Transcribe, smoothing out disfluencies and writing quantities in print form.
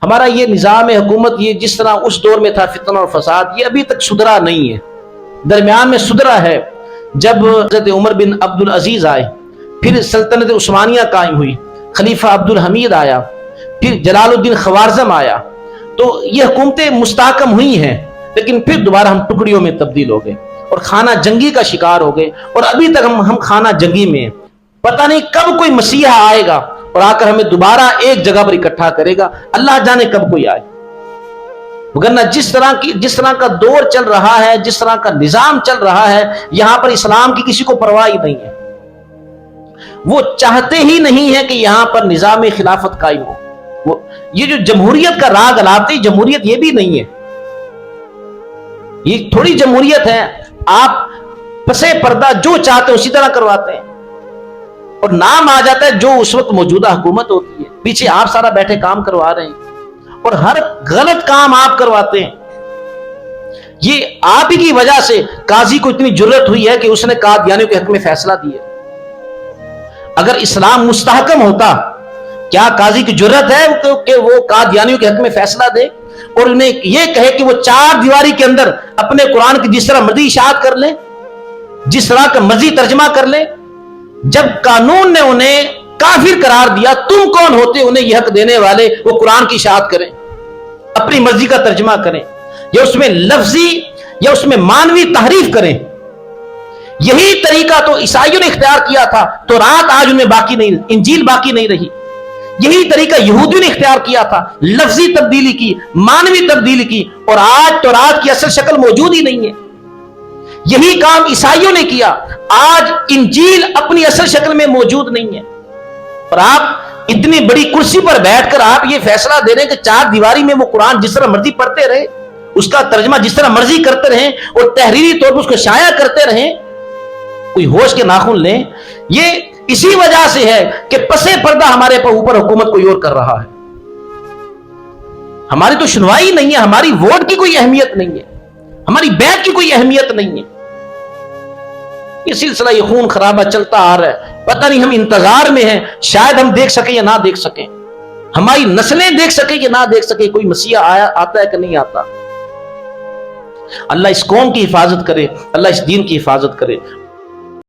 ہمارا یہ نظام حکومت یہ جس طرح اس دور میں تھا فتنہ اور فساد، یہ ابھی تک سدھرا نہیں ہے، درمیان میں سدھرا ہے۔ جب حضرت عمر بن عبد العزیز آئے، پھر سلطنت عثمانیہ قائم ہوئی، خلیفہ عبد الحمید آیا، پھر جلال الدین خوارزم آیا، تو یہ حکومتیں مستحکم ہوئی ہیں، لیکن پھر دوبارہ ہم ٹکڑیوں میں تبدیل ہو گئے اور خانہ جنگی کا شکار ہو گئے، اور ابھی تک ہم خانہ جنگی میں ہیں۔ پتہ نہیں کب کوئی مسیحا آئے گا اور آ کر ہمیں دوبارہ ایک جگہ پر اکٹھا کرے گا، اللہ جانے کب کوئی آئے۔ وگرنہ جس طرح کا دور چل رہا ہے، جس طرح کا نظام چل رہا ہے، یہاں پر اسلام کی کسی کو پرواہ ہی نہیں ہے۔ وہ چاہتے ہی نہیں ہے کہ یہاں پر نظام خلافت قائم ہو۔ یہ جو جمہوریت کا راگ الاتے، جمہوریت یہ بھی نہیں ہے، یہ تھوڑی جمہوریت ہے آپ پسے پردہ جو چاہتے ہیں اسی طرح کرواتے ہیں، اور نام آ جاتا ہے جو اس وقت موجودہ حکومت ہوتی ہے، پیچھے آپ سارا بیٹھے کام کروا رہے ہیں اور ہر غلط کام آپ کرواتے ہیں۔ یہ آپ ہی کی وجہ سے قاضی کو اتنی جرت ہوئی ہے کہ اس نے قادیانیوں کے حق میں فیصلہ دیا۔ اگر اسلام مستحکم ہوتا، کیا قاضی کی جرت ہے کہ وہ قادیانیوں کے حق میں فیصلہ دے اور انہیں یہ کہے کہ وہ چار دیواری کے اندر اپنے قرآن کی جس طرح مرضی اشاعت کر لیں، جس طرح کا مرضی ترجمہ کر لیں؟ جب قانون نے انہیں کافر قرار دیا، تم کون ہوتے انہیں یہ حق دینے والے وہ قرآن کی اشاعت کریں، اپنی مرضی کا ترجمہ کریں، یا اس میں لفظی یا اس میں مانوی تحریف کریں؟ یہی طریقہ تو عیسائیوں نے اختیار کیا تھا، تورات آج ان میں باقی نہیں، انجیل باقی نہیں رہی۔ یہی طریقہ یہودیوں نے اختیار کیا تھا، لفظی تبدیلی کی، مانوی تبدیلی کی، اور آج تورات کی اصل شکل موجود ہی نہیں ہے۔ یہی کام عیسائیوں نے کیا، آج انجیل اپنی اصل شکل میں موجود نہیں ہے۔ اور آپ اتنی بڑی کرسی پر بیٹھ کر آپ یہ فیصلہ دے رہے ہیں کہ چار دیواری میں وہ قرآن جس طرح مرضی پڑھتے رہے، اس کا ترجمہ جس طرح مرضی کرتے رہیں اور تحریری طور پر اس کو شائع کرتے رہیں۔ کوئی ہوش کے ناخن لیں۔ یہ اسی وجہ سے ہے کہ پسے پردہ ہمارے اوپر حکومت کوئی اور کر رہا ہے۔ ہماری تو سنوائی نہیں ہے، ہماری ووٹ کی کوئی اہمیت نہیں ہے، ہماری بیعت کی کوئی اہمیت نہیں ہے۔ یہ سلسلہ یہ خون خرابہ چلتا آ رہا ہے، پتہ نہیں ہم انتظار میں ہیں، شاید ہم دیکھ سکیں یا نہ دیکھ سکیں، ہماری نسلیں دیکھ سکیں یا نہ دیکھ سکیں کوئی مسیحا آتا ہے کہ نہیں آتا۔ اللہ اس قوم کی حفاظت کرے، اللہ اس دین کی حفاظت کرے۔